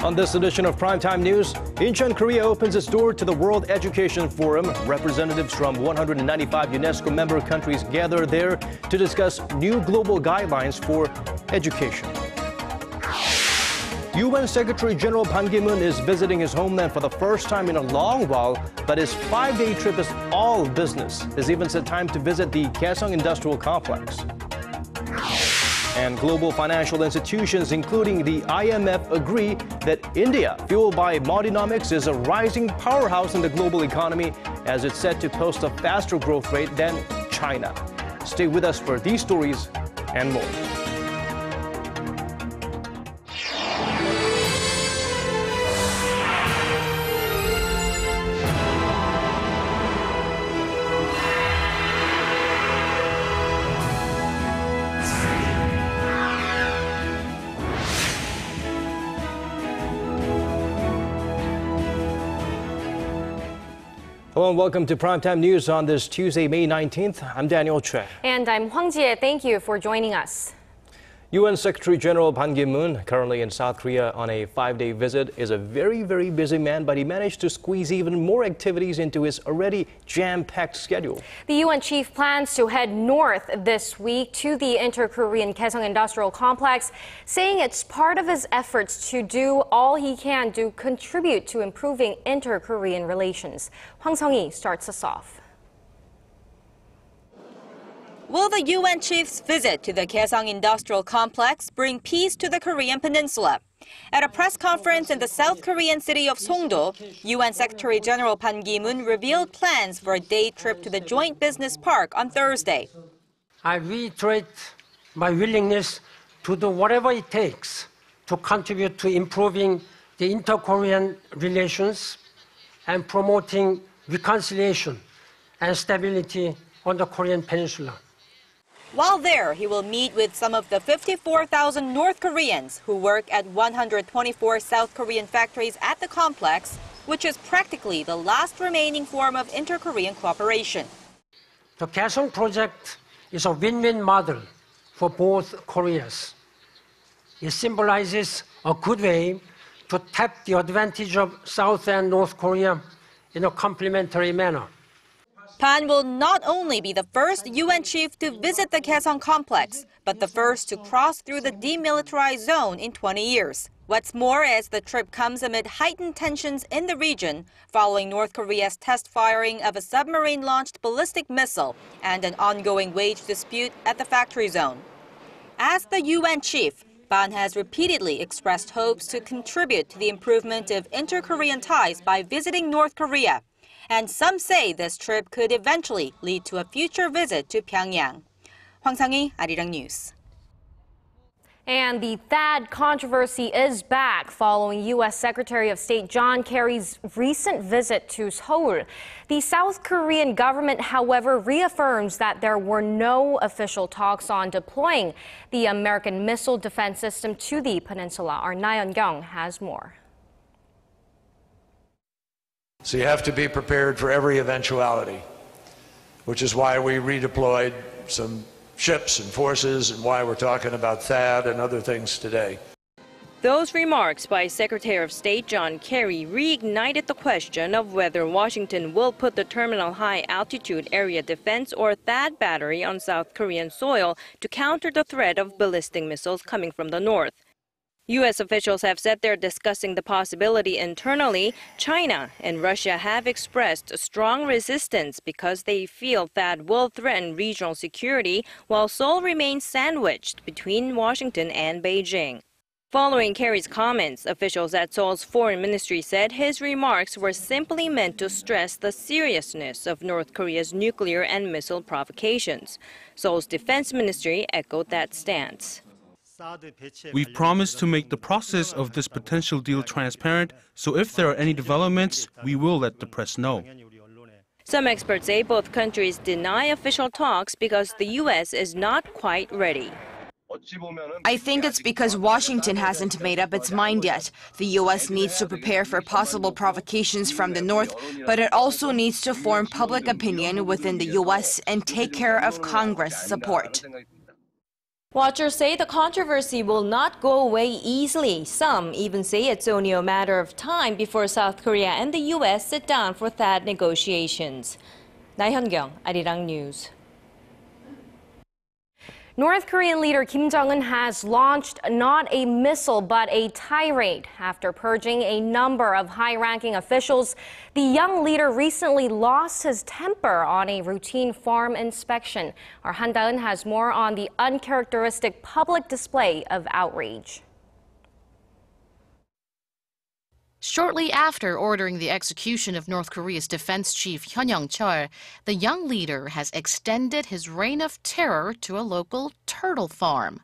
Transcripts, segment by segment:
On this edition of Primetime News, Incheon, Korea opens its door to the World Education Forum. Representatives from 195 UNESCO member countries gather there to discuss new global guidelines for education. UN Secretary General Ban Ki-moon is visiting his homeland for the first time in a long while, but his 5-day trip is all business. There's even some time to visit the Kaesong Industrial Complex. And global financial institutions, including the IMF, agree that India, fueled by Modinomics, is a rising powerhouse in the global economy as it's set to post a faster growth rate than China. Stay with us for these stories and more. Hello and welcome to Primetime News on this Tuesday, May 19th. I'm Daniel Choy. And I'm Hwang Ji-hye. Thank you for joining us. UN Secretary General Ban Ki-moon, currently in South Korea on a 5-day visit, is a very, very busy man, but he managed to squeeze even more activities into his already jam-packed schedule. The UN chief plans to head north this week to the interKorean Kaesong Industrial Complex, saying it's part of his efforts to do all he can to contribute to improving inter-Korean relations. Hwang Sung-hee starts us off. Will the UN chief's visit to the Kaesong Industrial Complex bring peace to the Korean peninsula? At a press conference in the South Korean city of Songdo, UN Secretary General Ban Ki-moon revealed plans for a day trip to the joint business park on Thursday. I reiterate my willingness to do whatever it takes to contribute to improving the inter-Korean relations and promoting reconciliation and stability on the Korean peninsula. While there, he will meet with some of the 54,000 North Koreans who work at 124 South Korean factories at the complex, which is practically the last remaining form of inter-Korean cooperation. The Kaesong project is a win-win model for both Koreas. It symbolizes a good way to tap the advantage of South and North Korea in a complementary manner. Ban will not only be the first UN chief to visit the Kaesong complex, but the first to cross through the demilitarized zone in 20 years. What's more, as the trip comes amid heightened tensions in the region following North Korea's test firing of a submarine-launched ballistic missile and an ongoing wage dispute at the factory zone. As the UN chief, Ban has repeatedly expressed hopes to contribute to the improvement of inter-Korean ties by visiting North Korea. And some say this trip could eventually lead to a future visit to Pyongyang. Hwang Sang-hee, Arirang News. And the THAAD controversy is back following U.S. Secretary of State John Kerry's recent visit to Seoul. The South Korean government, however, reaffirms that there were no official talks on deploying the American missile defense system to the peninsula. Our Na Yeon-kyung has more. So you have to be prepared for every eventuality, which is why we redeployed some ships and forces and why we're talking about THAAD and other things today. Those remarks by Secretary of State John Kerry reignited the question of whether Washington will put the Terminal High Altitude Area Defense or THAAD battery on South Korean soil to counter the threat of ballistic missiles coming from the north. U.S. officials have said they're discussing the possibility internally. China and Russia have expressed strong resistance because they feel that will threaten regional security, while Seoul remains sandwiched between Washington and Beijing. Following Kerry's comments, officials at Seoul's foreign ministry said his remarks were simply meant to stress the seriousness of North Korea's nuclear and missile provocations. Seoul's defense ministry echoed that stance. We've promised to make the process of this potential deal transparent, so if there are any developments, we will let the press know. Some experts say both countries deny official talks because the U.S. is not quite ready. I think it's because Washington hasn't made up its mind yet. The U.S. needs to prepare for possible provocations from the north, but it also needs to form public opinion within the U.S. and take care of Congress support. Watchers say the controversy will not go away easily. Some even say it's only a matter of time before South Korea and the U.S. sit down for THAAD negotiations. 나현경, Arirang News. North Korean leader Kim Jong-un has launched not a missile but a tirade. After purging a number of high-ranking officials, the young leader recently lost his temper on a routine farm inspection. Our Han Da-eun has more on the uncharacteristic public display of outrage. Shortly after ordering the execution of North Korea's defense chief Daniel Choy, the young leader has extended his reign of terror to a local turtle farm.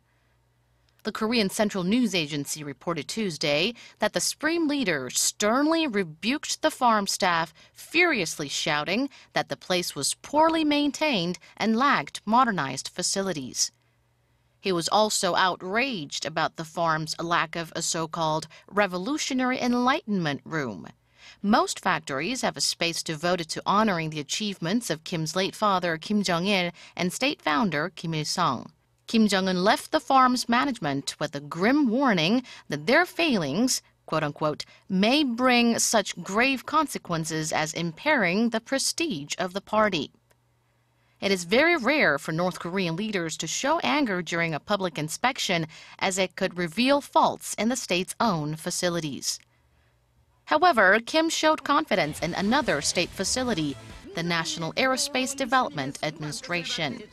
The Korean Central News Agency reported Tuesday that the supreme leader sternly rebuked the farm staff, furiously shouting that the place was poorly maintained and lacked modernized facilities. He was also outraged about the farm's lack of a so-called revolutionary enlightenment room. Most factories have a space devoted to honoring the achievements of Kim's late father, Kim Jong-il, and state founder, Kim Il-sung. Kim Jong-un left the farm's management with a grim warning that their failings, quote-unquote, may bring such grave consequences as impairing the prestige of the party. It is very rare for North Korean leaders to show anger during a public inspection, as it could reveal faults in the state's own facilities. However, Kim showed confidence in another state facility, the National Aerospace Development Administration.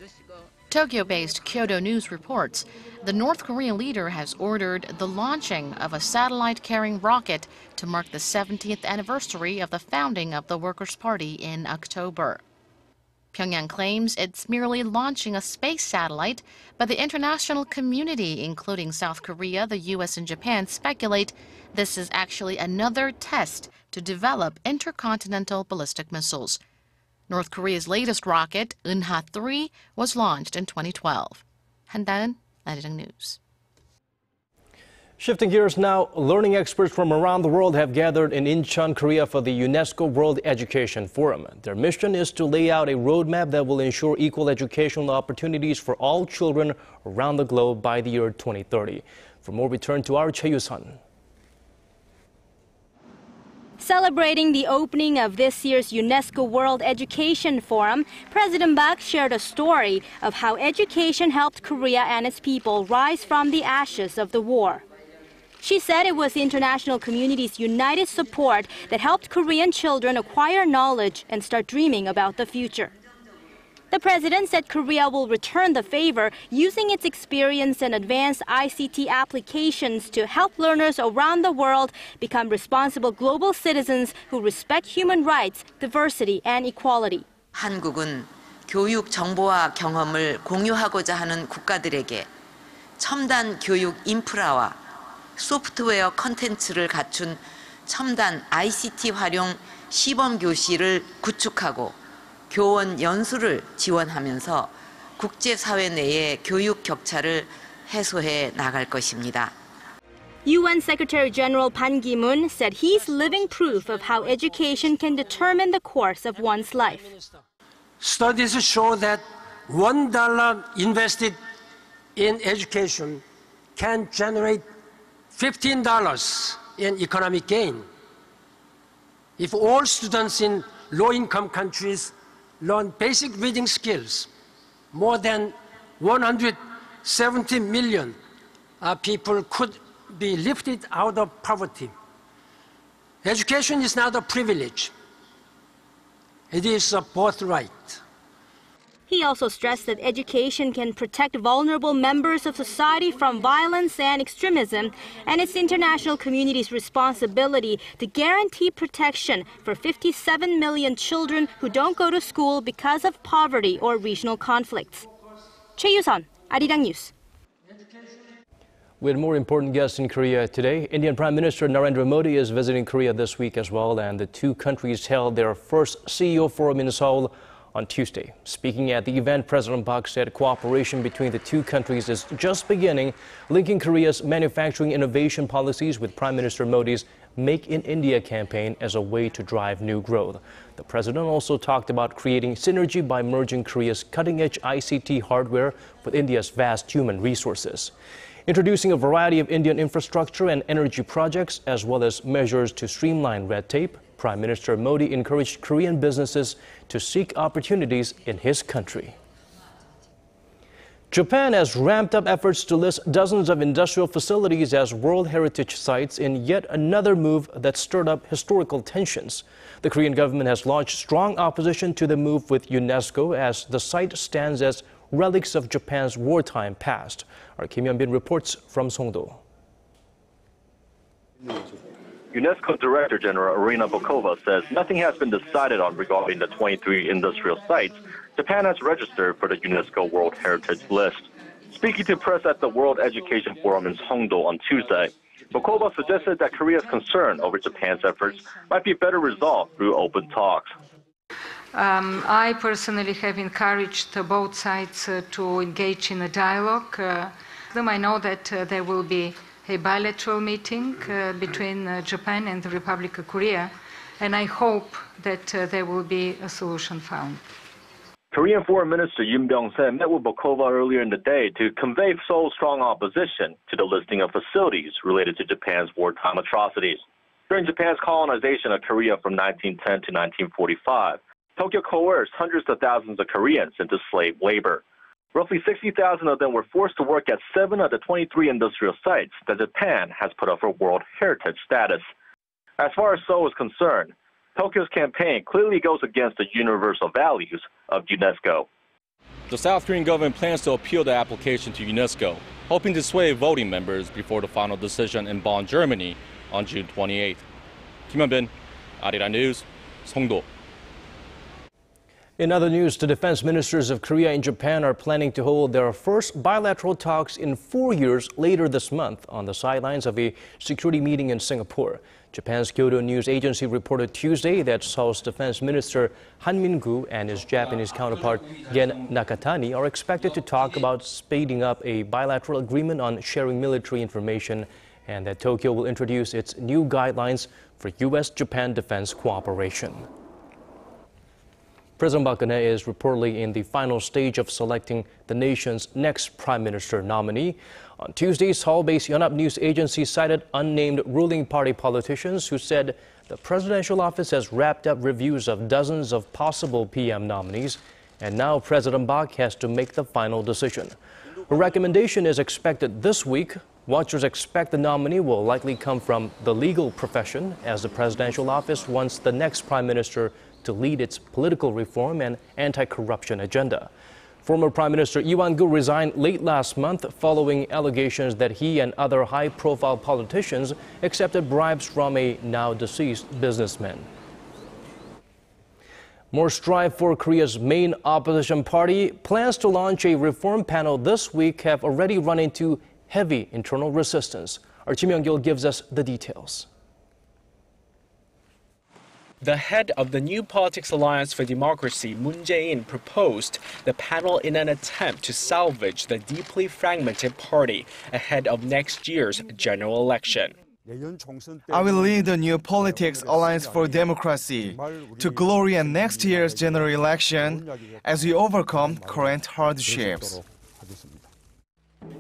Tokyo-based Kyodo News reports the North Korean leader has ordered the launching of a satellite-carrying rocket to mark the 70th anniversary of the founding of the Workers' Party in October. Pyongyang claims it's merely launching a space satellite, but the international community, including South Korea, the U.S., and Japan, speculate this is actually another test to develop intercontinental ballistic missiles. North Korea's latest rocket, Geunhye-3, was launched in 2012. Han Da-eun, Arirang News. Shifting gears now, learning experts from around the world have gathered in Incheon, Korea for the UNESCO World Education Forum. Their mission is to lay out a roadmap that will ensure equal educational opportunities for all children around the globe by the year 2030. For more, we turn to our Choi Yoo-sun. Celebrating the opening of this year's UNESCO World Education Forum, President Park shared a story of how education helped Korea and its people rise from the ashes of the war. She said it was the international community's united support that helped Korean children acquire knowledge and start dreaming about the future. The president said Korea will return the favor using its experience and advanced ICT applications to help learners around the world become responsible global citizens who respect human rights, diversity, and equality. 한국은 교육 정보와 경험을 공유하고자 하는 국가들에게 첨단 교육 인프라와 소프트웨어 컨텐츠를 갖춘 첨단 ICT 활용 시범 교실을 구축하고 교원 연수를 지원하면서 국제사회 내의 교육 격차를 해소해 나갈 것입니다. UN Secretary General Ban Ki-moon said he's living proof of how education can determine the course of one's life. Studies show that $1 invested in education can generate $15 in economic gain. If all students in low-income countries learn basic reading skills, more than 170 million people could be lifted out of poverty. Education is not a privilege. It is a birthright. He also stressed that education can protect vulnerable members of society from violence and extremism, and it's the international community's responsibility to guarantee protection for 57 million children who don't go to school because of poverty or regional conflicts. Choi Yoo-sun, Arirang News. With more important guests in Korea today, Indian Prime Minister Narendra Modi is visiting Korea this week as well, and the two countries held their first CEO forum in Seoul on Tuesday. Speaking at the event, President Park said cooperation between the two countries is just beginning, linking Korea's manufacturing innovation policies with Prime Minister Modi's Make in India campaign as a way to drive new growth. The president also talked about creating synergy by merging Korea's cutting-edge ICT hardware with India's vast human resources. Introducing a variety of Indian infrastructure and energy projects, as well as measures to streamline red tape, Prime Minister Modi encouraged Korean businesses to seek opportunities in his country. Japan has ramped up efforts to list dozens of industrial facilities as World Heritage Sites in yet another move that stirred up historical tensions. The Korean government has launched strong opposition to the move with UNESCO as the site stands as relics of Japan's wartime past. Our Kim Hyun-bin reports from Songdo. UNESCO Director General Arirang says nothing has been decided on regarding the 23 industrial sites Japan has registered for the UNESCO World Heritage List. Speaking to press at the World Education Forum in Songdo on Tuesday, Bokova suggested that Korea's concern over Japan's efforts might be better resolved through open talks. I personally have encouraged both sides to engage in a dialogue. I know that there will be a bilateral meeting between Japan and the Republic of Korea, and I hope that there will be a solution found. Korean Foreign Minister Yoon Byung-se met with Bokova earlier in the day to convey Seoul's strong opposition to the listing of facilities related to Japan's wartime atrocities. During Japan's colonization of Korea from 1910 to 1945, Tokyo coerced hundreds of thousands of Koreans into slave labor. Roughly 60,000 of them were forced to work at 7 of the 23 industrial sites that Japan has put up for World Heritage status. As far as Seoul is concerned, Tokyo's campaign clearly goes against the universal values of UNESCO. The South Korean government plans to appeal the application to UNESCO, hoping to sway voting members before the final decision in Bonn, Germany on June 28th. Kim Hyun-bin, Arirang News, Songdo. In other news, the defense ministers of Korea and Japan are planning to hold their first bilateral talks in 4 years later this month on the sidelines of a security meeting in Singapore. Japan's Kyodo News Agency reported Tuesday that Seoul's defense minister Han Min-gu and his Japanese counterpart Gen Nakatani are expected to talk about speeding up a bilateral agreement on sharing military information, and that Tokyo will introduce its new guidelines for U.S.-Japan defense cooperation. President Park Geunhye is reportedly in the final stage of selecting the nation's next prime minister nominee. On Tuesday, Seoul-based Yonhap News Agency cited unnamed ruling party politicians who said the presidential office has wrapped up reviews of dozens of possible PM nominees, and now President Park has to make the final decision. A recommendation is expected this week. Watchers expect the nominee will likely come from the legal profession, as the presidential office wants the next prime minister to lead its political reform and anti-corruption agenda. Former Prime Minister Lee Hwang-gu resigned late last month following allegations that he and other high-profile politicians accepted bribes from a now-deceased businessman. More strife for Korea's main opposition party. Plans to launch a reform panel this week have already run into heavy internal resistance. Our Kim Young-gil gives us the details. The head of the New Politics Alliance for Democracy, Moon Jae-in, proposed the panel in an attempt to salvage the deeply fragmented party ahead of next year's general election. I will lead the New Politics Alliance for Democracy to glory in next year's general election as we overcome current hardships.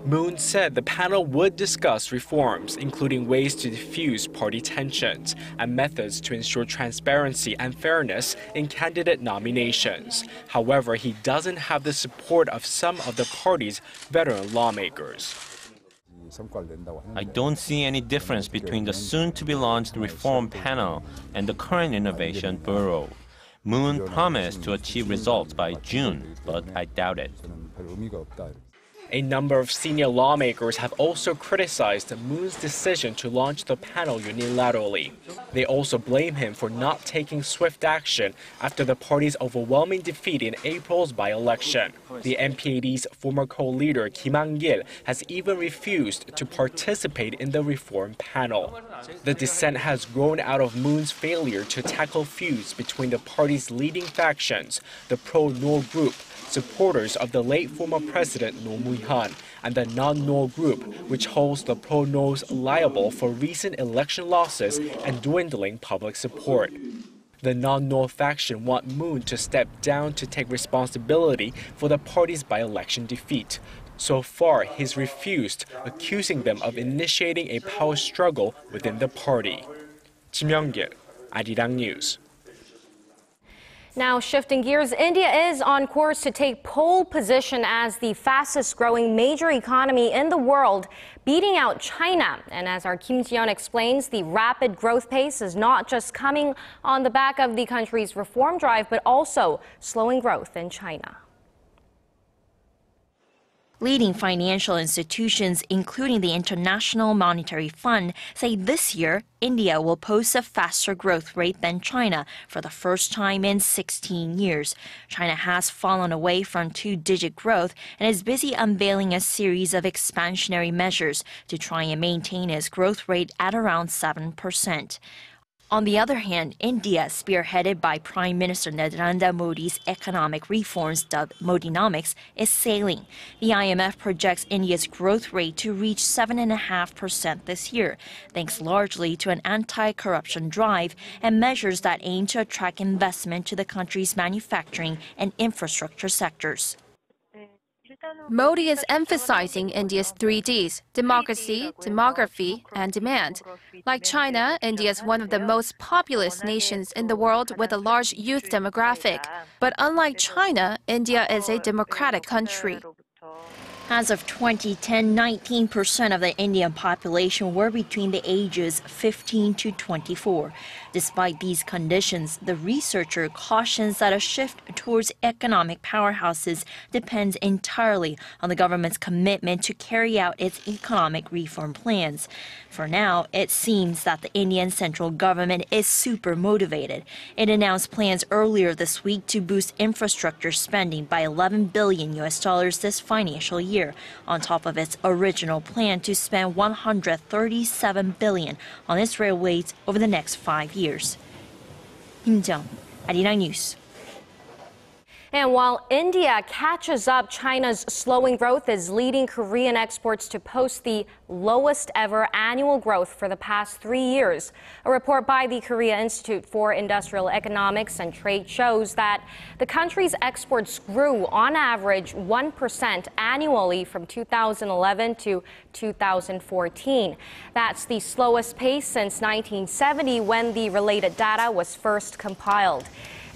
Moon said the panel would discuss reforms, including ways to diffuse party tensions and methods to ensure transparency and fairness in candidate nominations. However, he doesn't have the support of some of the party's veteran lawmakers. I don't see any difference between the soon-to-be-launched reform panel and the current innovation bureau. Moon promised to achieve results by June, but I doubt it. A number of senior lawmakers have also criticized Moon's decision to launch the panel unilaterally. They also blame him for not taking swift action after the party's overwhelming defeat in April's by-election. The NPAD's former co-leader Kim Hwang-gil has even refused to participate in the reform panel. The dissent has grown out of Moon's failure to tackle feuds between the party's leading factions, the pro-Nor group, supporters of the late former president Roh Moo-hyun, and the non-Nuo group, which holds the pro-Nuos liable for recent election losses and dwindling public support. The non-Nuo faction want Moon to step down to take responsibility for the party's by-election defeat. So far, he's refused, accusing them of initiating a power struggle within the party. Kim Young-gil, Arirang News. Now, shifting gears, India is on course to take pole position as the fastest growing major economy in the world, beating out China. And as our Kim Ji-yeon explains, the rapid growth pace is not just coming on the back of the country's reform drive, but also slowing growth in China. Leading financial institutions, including the International Monetary Fund, say this year India will post a faster growth rate than China for the first time in 16 years. China has fallen away from two-digit growth and is busy unveiling a series of expansionary measures to try and maintain its growth rate at around 7%. On the other hand, India, spearheaded by Prime Minister Narendra Modi's economic reforms dubbed Modinomics, is sailing. The IMF projects India's growth rate to reach 7.5% this year, thanks largely to an anti-corruption drive and measures that aim to attract investment to the country's manufacturing and infrastructure sectors. Modi is emphasizing India's 3Ds, democracy, demography, and demand. Like China, India is one of the most populous nations in the world with a large youth demographic. But unlike China, India is a democratic country. As of 2010, 19% of the Indian population were between the ages 15 to 24. Despite these conditions, the researcher cautions that a shift towards economic powerhouses depends entirely on the government's commitment to carry out its economic reform plans. For now, it seems that the Indian central government is super motivated. It announced plans earlier this week to boost infrastructure spending by $11 billion this financial year, on top of its original plan to spend $137 billion on its railways over the next 5 years. Kim Ji-yeon, Arirang News. And while India catches up, China's slowing growth is leading Korean exports to post the lowest ever annual growth for the past 3 years. A report by the Korea Institute for Industrial Economics and Trade shows that the country's exports grew on average 1% annually from 2011 to 2014. That's the slowest pace since 1970 when the related data was first compiled.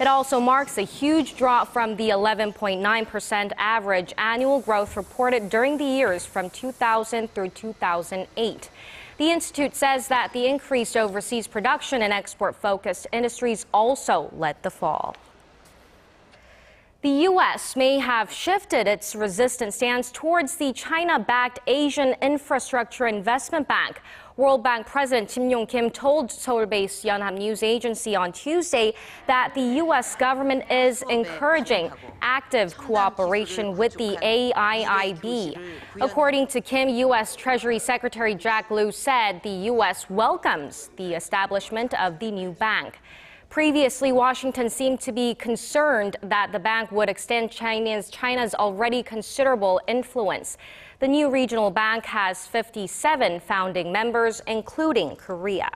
It also marks a huge drop from the 11.9% average annual growth reported during the years from 2000 through 2008. The institute says that the increased overseas production and export-focused industries also led the fall. The U.S. may have shifted its resistant stance towards the China-backed Asian Infrastructure Investment Bank. World Bank President Kim Yong-kim told Seoul-based Yonhap News Agency on Tuesday that the U.S. government is encouraging active cooperation with the AIIB. According to Kim, U.S. Treasury Secretary Jack Lew said the U.S. welcomes the establishment of the new bank. Previously, Washington seemed to be concerned that the bank would extend China's already considerable influence. The new regional bank has 57 founding members, including Korea.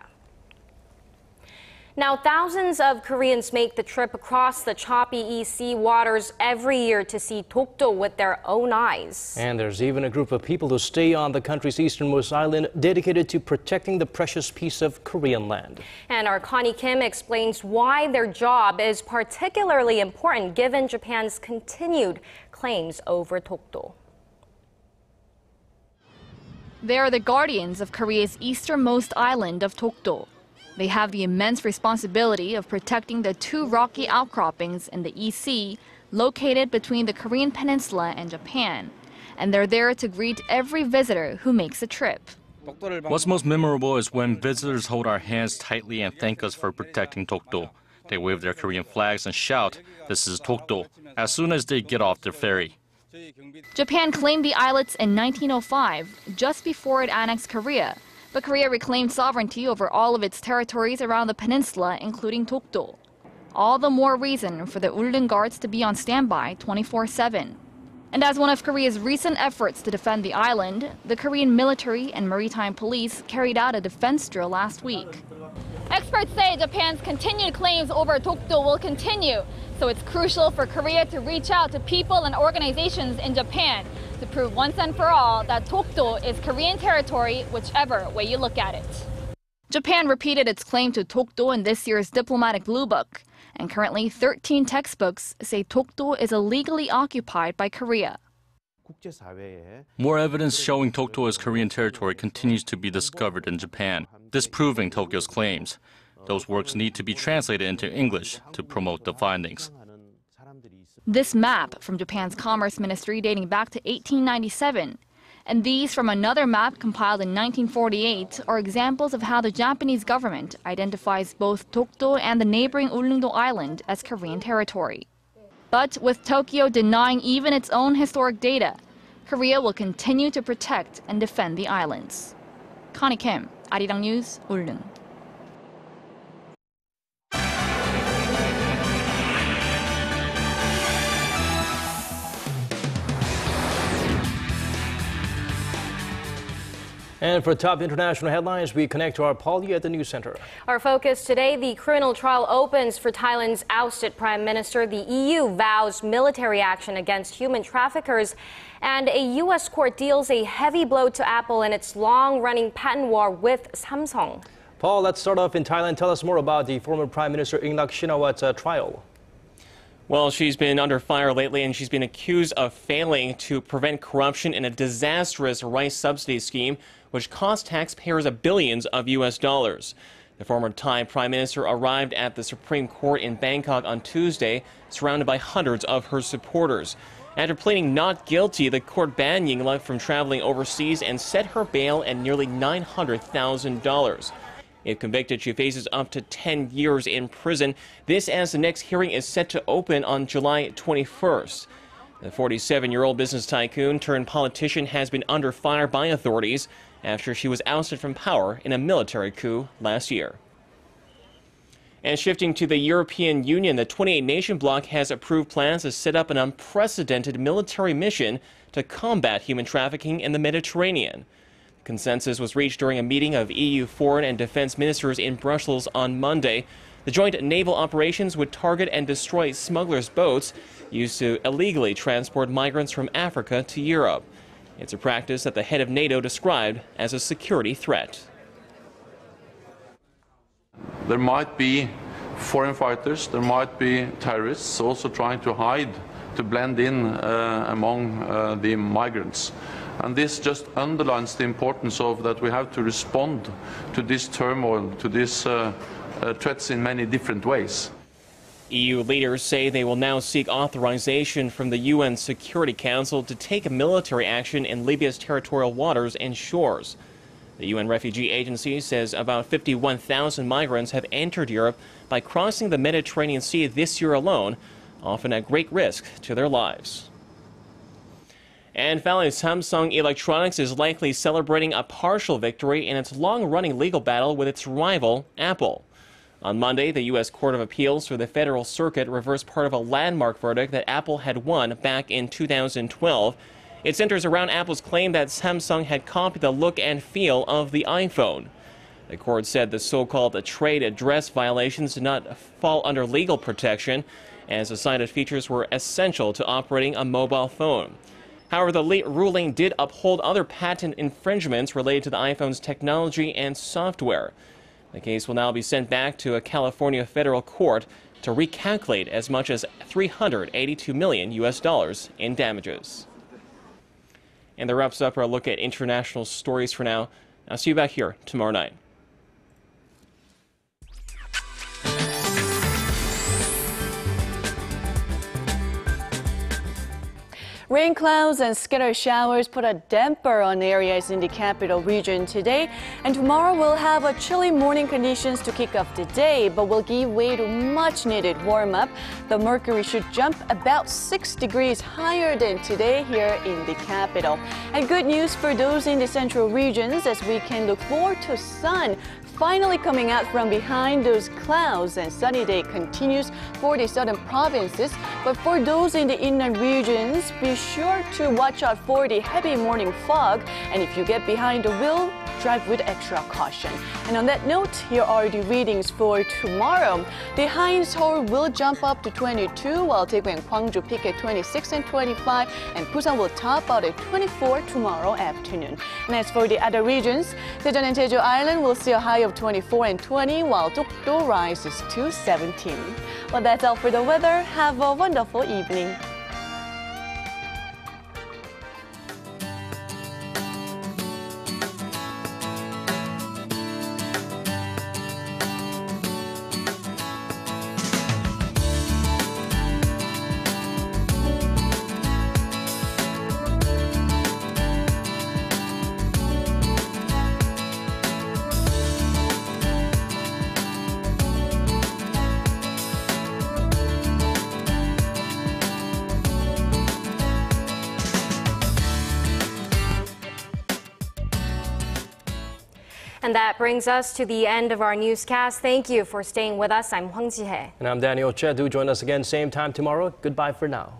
Now, thousands of Koreans make the trip across the choppy East Sea waters every year to see Dokdo with their own eyes. And there's even a group of people who stay on the country's easternmost island dedicated to protecting the precious piece of Korean land. And our Connie Kim explains why their job is particularly important given Japan's continued claims over Dokdo. They are the guardians of Korea's easternmost island of Dokdo. They have the immense responsibility of protecting the two rocky outcroppings in the East Sea located between the Korean peninsula and Japan. And they're there to greet every visitor who makes a trip. What's most memorable is when visitors hold our hands tightly and thank us for protecting Dokdo. They wave their Korean flags and shout, "This is Dokdo," as soon as they get off their ferry. Japan claimed the islets in 1905, just before it annexed Korea. But Korea reclaimed sovereignty over all of its territories around the peninsula, including Dokdo. All the more reason for the Ulleung guards to be on standby 24/7. And as one of Korea's recent efforts to defend the island, the Korean military and maritime police carried out a defense drill last week. Experts say Japan's continued claims over Dokdo will continue, so it's crucial for Korea to reach out to people and organizations in Japan to prove once and for all that Dokdo is Korean territory, whichever way you look at it. Japan repeated its claim to Dokdo in this year's diplomatic blue book, and currently 13 textbooks say Dokdo is illegally occupied by Korea. More evidence showing Dokdo as Korean territory continues to be discovered in Japan, disproving Tokyo's claims. Those works need to be translated into English to promote the findings. This map from Japan's Commerce Ministry dating back to 1897, and these from another map compiled in 1948 are examples of how the Japanese government identifies both Dokdo and the neighboring Ulleungdo Island as Korean territory. But with Tokyo denying even its own historic data, Korea will continue to protect and defend the islands. Connie Kim, Arirang News, Ulleung. And for top international headlines, we connect to our Polly at the News Center. Our focus today, the criminal trial opens for Thailand's ousted prime minister. The EU vows military action against human traffickers. And a U.S. court deals a heavy blow to Apple in its long-running patent war with Samsung. Paul, let's start off in Thailand. Tell us more about the former Prime Minister Yingluck Shinawat's trial. Well, she's been under fire lately, and she's been accused of failing to prevent corruption in a disastrous rice subsidy scheme, which cost taxpayers billions of U.S. dollars. The former Thai Prime Minister arrived at the Supreme Court in Bangkok on Tuesday, surrounded by hundreds of her supporters. After pleading not guilty, the court banned Yingluck from traveling overseas and set her bail at nearly $900,000. If convicted, she faces up to 10 years in prison. This as the next hearing is set to open on July 21st. The 47-year-old business tycoon turned politician has been under fire by authorities after she was ousted from power in a military coup last year. And shifting to the European Union, the 28-nation bloc has approved plans to set up an unprecedented military mission to combat human trafficking in the Mediterranean. Consensus was reached during a meeting of EU foreign and defense ministers in Brussels on Monday. The joint naval operations would target and destroy smugglers' boats used to illegally transport migrants from Africa to Europe. It's a practice that the head of NATO described as a security threat. There might be foreign fighters, there might be terrorists also trying to hide, to blend in among the migrants. And this just underlines the importance of that we have to respond to this turmoil, to these threats in many different ways. EU leaders say they will now seek authorization from the UN Security Council to take military action in Libya's territorial waters and shores. The UN Refugee Agency says about 51,000 migrants have entered Europe by crossing the Mediterranean Sea this year alone, often at great risk to their lives. And finally, Samsung Electronics is likely celebrating a partial victory in its long-running legal battle with its rival, Apple. On Monday, the U.S. Court of Appeals for the Federal Circuit reversed part of a landmark verdict that Apple had won back in 2012. It centers around Apple's claim that Samsung had copied the look and feel of the iPhone. The court said the so-called trade address violations did not fall under legal protection, as the cited features were essential to operating a mobile phone. However, the ruling did uphold other patent infringements related to the iPhone's technology and software. The case will now be sent back to a California federal court to recalculate as much as $382 million in damages. And that wraps up our look at international stories for now. I'll see you back here tomorrow night. Rain clouds and scattered showers put a damper on areas in the capital region today, and tomorrow we'll have a chilly morning conditions to kick off the day, but will give way to much needed warm up. The mercury should jump about 6 degrees higher than today here in the capital. And good news for those in the central regions, as we can look forward to sun finally coming out from behind those clouds, and sunny day continues for the southern provinces. But for those in the inland regions, be sure to watch out for the heavy morning fog. And if you get behind the wheel, drive with extra caution. And on that note, here are the readings for tomorrow. The high in Seoul will jump up to 22, while Daegu and Gwangju peak at 26 and 25, and Busan will top out at 24 tomorrow afternoon. And as for the other regions, Daejeon and Jeju Island will see a high of 24 and 20, while Dokdo rises to 17. Well, that's all for the weather. Have a wonderful evening. And that brings us to the end of our newscast. Thank you for staying with us. I'm Hwang Ji-hye. And I'm Daniel Choy. Do join us again same time tomorrow. Goodbye for now.